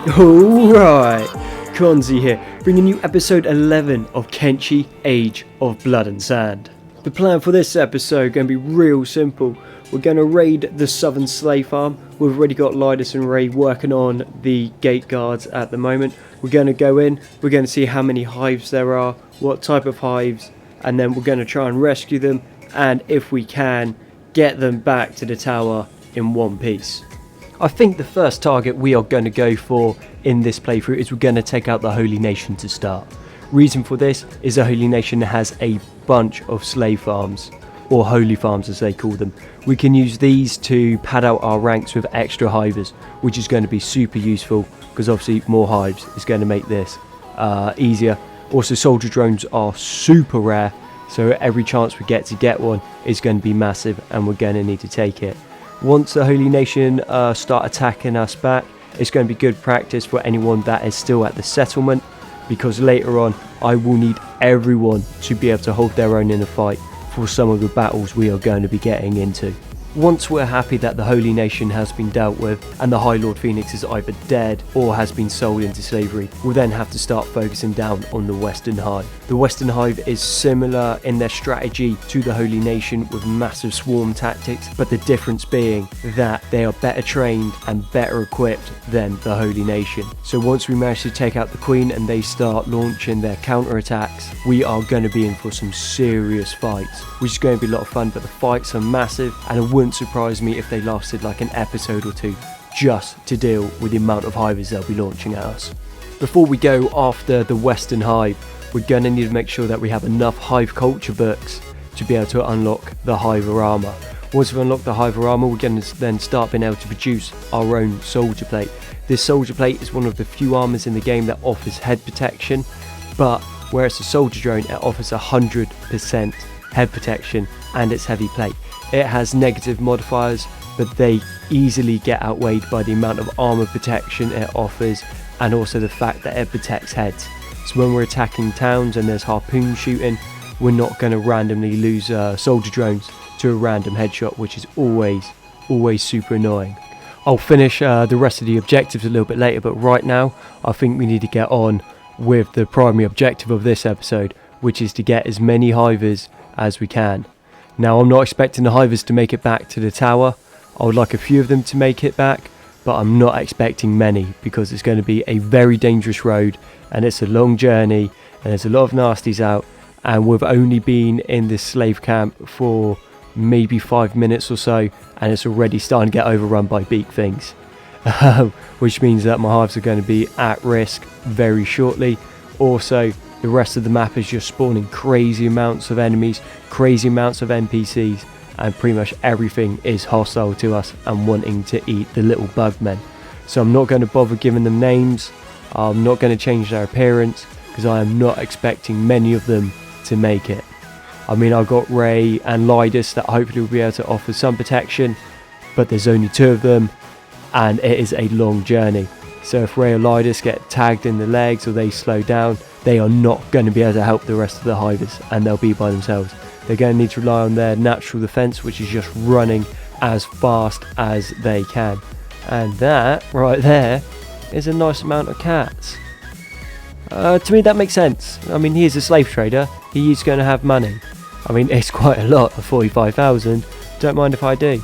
Alright, Konzi here, bringing you episode 11 of Kenshi Age of Blood and Sand. The plan for this episode going to be real simple. We're going to raid the southern slave farm. We've already got Lidus and Ray working on the gate guards at the moment. We're going to go in, we're going to see how many hives there are, what type of hives, and then we're going to try and rescue them, and if we can, get them back to the tower in one piece. I think the first target we are going to go for in this playthrough is we're going to take out the Holy Nation to start. Reason for this is the Holy Nation has a bunch of slave farms, or holy farms as they call them. We can use these to pad out our ranks with extra hivers, which is going to be super useful because obviously more hives is going to make this easier. Also, soldier drones are super rare, so every chance we get to get one is going to be massive and we're going to need to take it. Once the Holy Nation start attacking us back, it's going to be good practice for anyone that is still at the settlement, because later on I will need everyone to be able to hold their own in a fight for some of the battles we are going to be getting into. Once we're happy that the Holy Nation has been dealt with and the High Lord Phoenix is either dead or has been sold into slavery, we'll then have to start focusing down on the Western Hive. The Western Hive is similar in their strategy to the Holy Nation with massive swarm tactics, but the difference being that they are better trained and better equipped than the Holy Nation. So once we manage to take out the Queen and they start launching their counterattacks, we are going to be in for some serious fights, which is going to be a lot of fun, but the fights are massive and it wouldn't surprise me if they lasted like an episode or two just to deal with the amount of hivers they'll be launching at us. Before we go after the Western Hive, we're going to need to make sure that we have enough hive culture books to be able to unlock the hiver armor. Once we've unlocked the hiver armor, we're going to then start being able to produce our own soldier plate. This soldier plate is one of the few armors in the game that offers head protection, but where it's a soldier drone, it offers 100% head protection and it's heavy plate. It has negative modifiers, but they easily get outweighed by the amount of armor protection it offers and also the fact that it protects heads. So when we're attacking towns and there's harpoon shooting, we're not going to randomly lose soldier drones to a random headshot, which is always super annoying. I'll finish the rest of the objectives a little bit later, but right now I think we need to get on with the primary objective of this episode, which is to get as many hivers as we can. Now, I'm not expecting the hivers to make it back to the tower. I would like a few of them to make it back, but I'm not expecting many because it's going to be a very dangerous road and it's a long journey and there's a lot of nasties out, and we've only been in this slave camp for maybe 5 minutes or so and it's already starting to get overrun by beak things, which means that my hives are going to be at risk very shortly. Also, the rest of the map is just spawning crazy amounts of enemies, crazy amounts of NPCs, and pretty much everything is hostile to us and wanting to eat the little bug men. So I'm not going to bother giving them names, I'm not going to change their appearance because I am not expecting many of them to make it. I mean, I've got Ray and Lidus that hopefully will be able to offer some protection, but there's only 2 of them and it is a long journey. So if Ray or Lidus get tagged in the legs or they slow down, they are not going to be able to help the rest of the hivers and they'll be by themselves. They're going to need to rely on their natural defense, which is just running as fast as they can. And that right there is a nice amount of cats. To me that makes sense. I mean, he is a slave trader, he is going to have money. I mean, it's quite a lot of 45,000, don't mind if I do.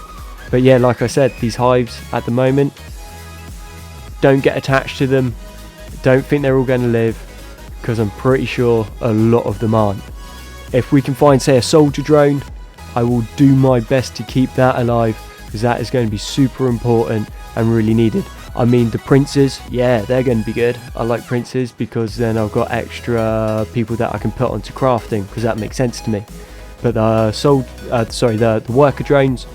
But yeah, like I said, these hives at the moment, don't get attached to them, don't think they're all going to live, because I'm pretty sure a lot of them aren't. If we can find, say, a soldier drone, I will do my best to keep that alive, because that is going to be super important and really needed. I mean, the princes, yeah, they're going to be good. I like princes because then I've got extra people that I can put onto crafting, because that makes sense to me. But the worker drones,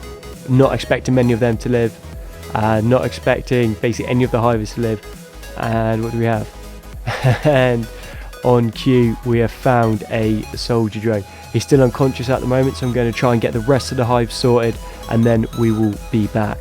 not expecting many of them to live, not expecting basically any of the hivers to live. And what do we have? And on cue, we have found a soldier drone. He's still unconscious at the moment, so I'm going to try and get the rest of the hive sorted and then we will be back.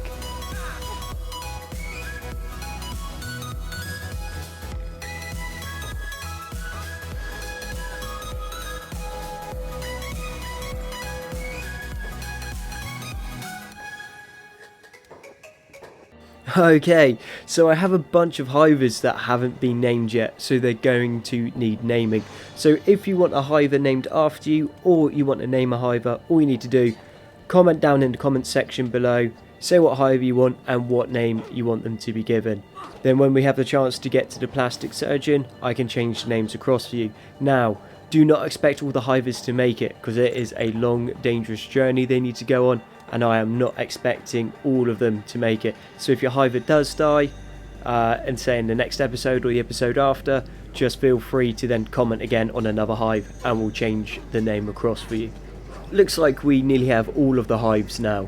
Okay, so I have a bunch of hivers that haven't been named yet, so they're going to need naming. So if you want a hiver named after you, or you want to name a hiver, all you need to do, comment down in the comment section below, say what hiver you want and what name you want them to be given. Then when we have the chance to get to the plastic surgeon, I can change the names across for you. Now, do not expect all the hivers to make it, because it is a long, dangerous journey they need to go on, and I am not expecting all of them to make it. So if your hiver does die, and say in the next episode or the episode after, just feel free to then comment again on another hive and we'll change the name across for you. Looks like we nearly have all of the hives now,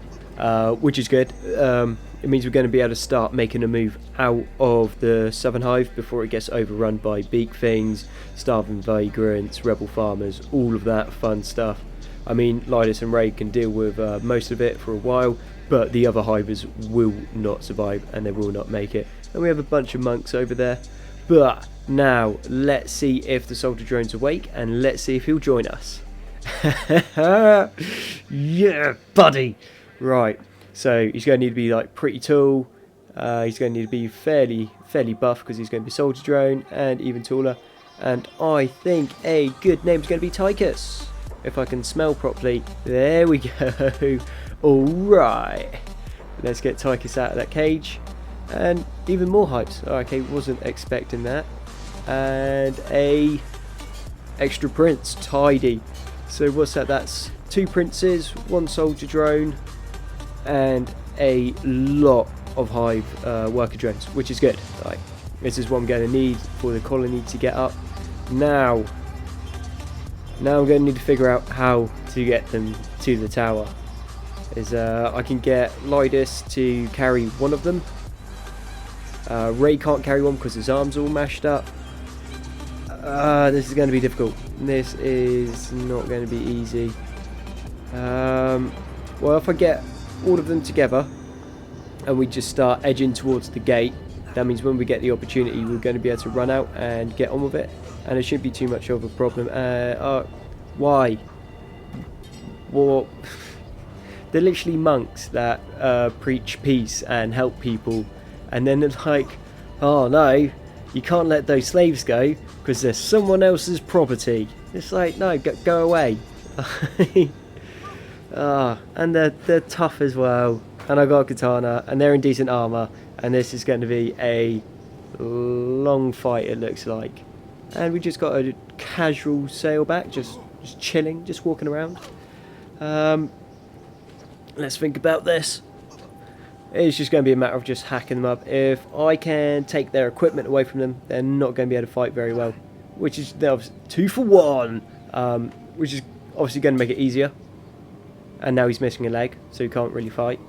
which is good. It means we're going to be able to start making a move out of the southern hive before it gets overrun by beak things, starving vagrants, rebel farmers, all of that fun stuff. I mean, Linus and Ray can deal with most of it for a while, but the other hivers will not survive and they will not make it. And we have a bunch of monks over there. But now, let's see if the soldier drone's awake and let's see if he'll join us. Yeah, buddy! Right, so he's going to need to be like pretty tall. He's going to need to be fairly buff because he's going to be soldier drone, and even taller. And I think a good name is going to be Tychus. If I can smell properly. There we go. Alright. Let's get Tychus out of that cage. And even more hypes. Oh, okay, wasn't expecting that. And a extra prince. Tidy. So what's that? That's 2 princes, 1 soldier drone, and a lot of hive worker drones, which is good. Like, this is what I'm going to need for the colony to get up. Now I'm going to need to figure out how to get them to the tower. I can get Linus to carry one of them. Ray can't carry one because his arm's all mashed up. This is going to be difficult. This is not going to be easy. Well, if I get all of them together and we just start edging towards the gate, that means when we get the opportunity we're going to be able to run out and get on with it, and it shouldn't be too much of a problem. Why? Well, they're literally monks that preach peace and help people, and then they're like, oh no, you can't let those slaves go because they're someone else's property. It's like, no, go away. And they're tough as well, and I got a katana and they're in decent armor, and this is going to be a long fight, it looks like. And we just got a casual sailback, just chilling, just walking around. Let's think about this. It's just going to be a matter of just hacking them up. If I can take their equipment away from them, they're not going to be able to fight very well. Which is 2 for 1, which is obviously going to make it easier. And now he's missing a leg, so he can't really fight.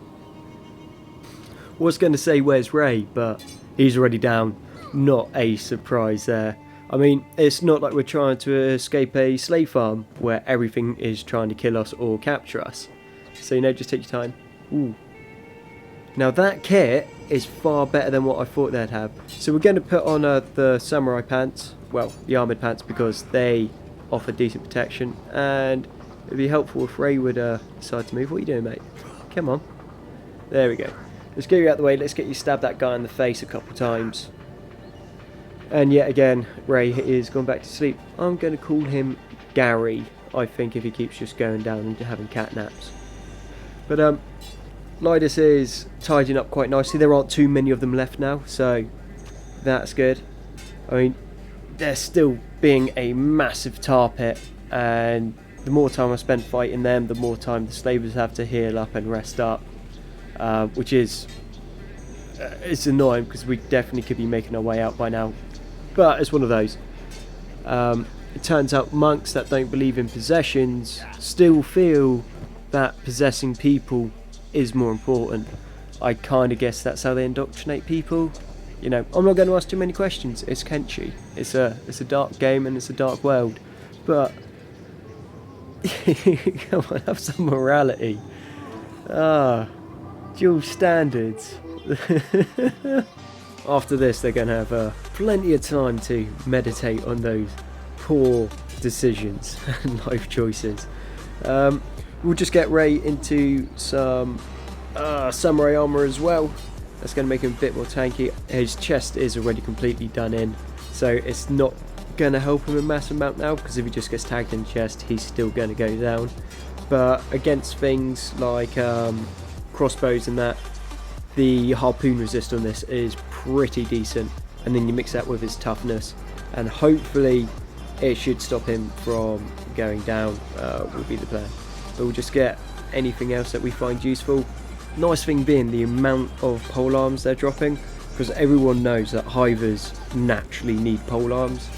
Was going to say where's Ray, but he's already down. Not a surprise there. I mean, it's not like we're trying to escape a slave farm where everything is trying to kill us or capture us. So, you know, just take your time. Ooh. Now that kit is far better than what I thought they'd have. So we're going to put on the samurai pants, well, the armoured pants, because they offer decent protection, and it'd be helpful if Ray would decide to move. What are you doing, mate? Come on. There we go. Let's get you out of the way. Let's get you stab that guy in the face a couple times. And yet again, Ray is gone back to sleep. I'm going to call him Gary, I think, if he keeps just going down and having cat naps. But Linus is tidying up quite nicely. There aren't too many of them left now, so that's good. I mean, they're still being a massive tar pit, and the more time I spend fighting them, the more time the slavers have to heal up and rest up, which is it's annoying because we definitely could be making our way out by now. But it's one of those. It turns out monks that don't believe in possessions still feel that possessing people is more important. I kind of guess that's how they indoctrinate people. You know, I'm not going to ask too many questions. It's Kenshi. It's a dark game and it's a dark world. But come on, have some morality. Dual standards. After this, they're going to have plenty of time to meditate on those poor decisions and life choices. We'll just get Ray into some samurai armor as well, That's going to make him a bit more tanky. His chest is already completely done in, so it's not going to help him a massive amount now, because if he just gets tagged in the chest, he's still going to go down. But against things like crossbows and that, the harpoon resist on this is pretty decent, and then you mix that with his toughness, and hopefully it should stop him from going down, will be the plan. But we'll just get anything else that we find useful. Nice thing being the amount of pole arms they're dropping, because everyone knows that hivers naturally need pole arms.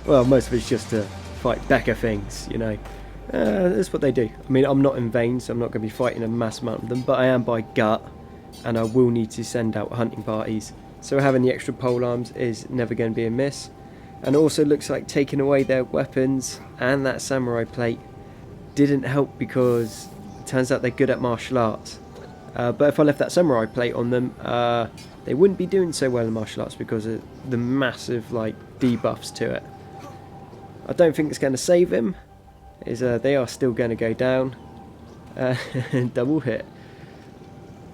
Well, most of it's just to fight Becca things, you know. That's what they do. I mean, I'm not in vain, so I'm not going to be fighting a mass amount of them, but I am by gut, and I will need to send out hunting parties. So having the extra pole arms is never going to be a miss. And it also looks like taking away their weapons and that samurai plate didn't help, because it turns out they're good at martial arts. But if I left that samurai plate on them, they wouldn't be doing so well in martial arts because of the massive like debuffs to it. I don't think it's going to save him. They are still going to go down. Double hit.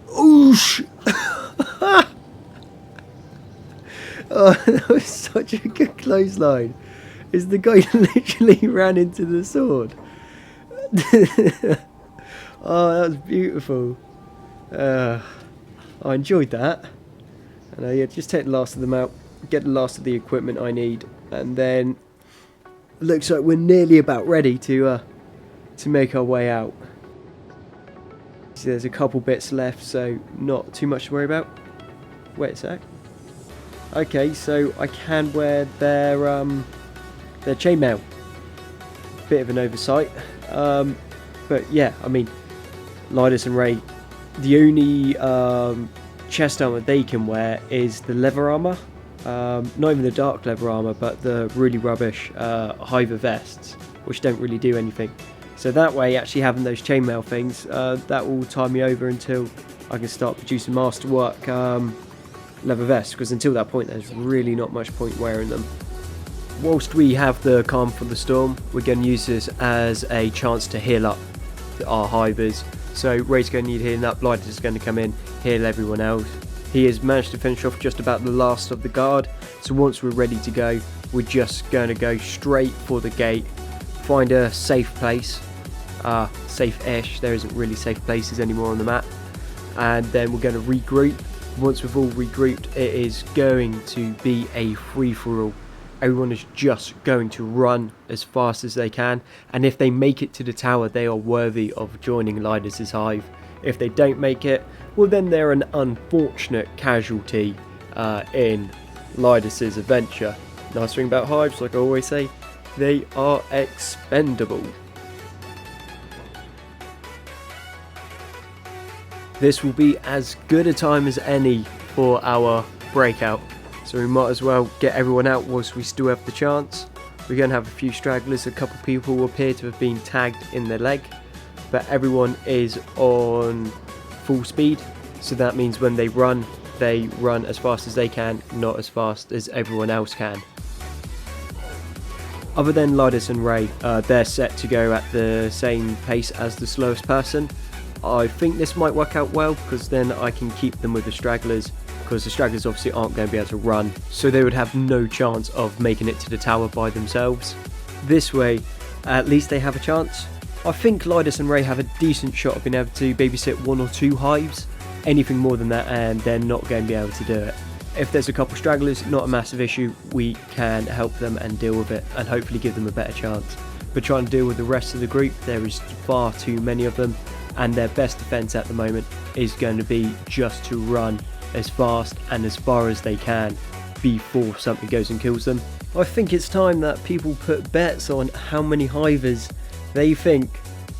Oosh! Oh, that was such a good clothesline. The guy literally ran into the sword. Oh, that was beautiful. I enjoyed that. And yeah, just take the last of them out, get the last of the equipment I need, and then looks like we're nearly about ready to make our way out. So there's a couple bits left, so not too much to worry about. Wait a sec. Okay, so I can wear their chainmail. Bit of an oversight, but yeah, I mean, Lydas and Ray, the only chest armor they can wear is the leather armor. Not even the dark leather armor, but the really rubbish Hiver vests, which don't really do anything. So that way, actually having those chainmail things, that will tie me over until I can start producing masterwork leather vests, because until that point there's really not much point wearing them. Whilst we have the Calm for the Storm, we're going to use this as a chance to heal up our Hivers. So Ray's going to need healing up, Lydas is going to come in, heal everyone else. He has managed to finish off just about the last of the guard, so once we're ready to go, we're just going to go straight for the gate, find a safe place, safe-ish, there isn't really safe places anymore on the map, and then we're going to regroup. Once we've all regrouped, it is going to be a free-for-all. Everyone is just going to run as fast as they can, and if they make it to the tower, they are worthy of joining Lydas' hive. If they don't make it, well then they're an unfortunate casualty in Lydas' adventure. Nice thing about hives, like I always say, they are expendable. This will be as good a time as any for our breakout, so we might as well get everyone out whilst we still have the chance. We're going to have a few stragglers, a couple people who appear to have been tagged in their leg, but everyone is on full speed, so that means when they run as fast as they can, not as fast as everyone else can. Other than Lydas and Ray, they're set to go at the same pace as the slowest person. I think this might work out well, because then I can keep them with the stragglers, because the stragglers obviously aren't going to be able to run, so they would have no chance of making it to the tower by themselves. This way, at least they have a chance. I think Lydas and Ray have a decent shot of being able to babysit 1 or 2 hives. Anything more than that and they're not going to be able to do it. If there's a couple stragglers, not a massive issue, we can help them and deal with it and hopefully give them a better chance. But trying to deal with the rest of the group, there is far too many of them, and their best defense at the moment is going to be just to run as fast and as far as they can before something goes and kills them. I think it's time that people put bets on how many hivers they think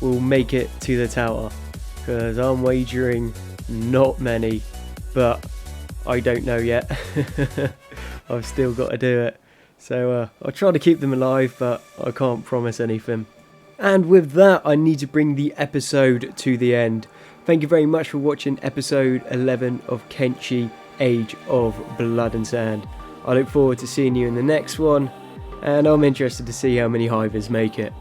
will make it to the tower, because I'm wagering not many, but I don't know yet. I've still got to do it, so I'll try to keep them alive, but I can't promise anything. And with that, I need to bring the episode to the end. Thank you very much for watching episode 11 of Kenshi Age of Blood and Sand. I look forward to seeing you in the next one, and I'm interested to see how many hivers make it.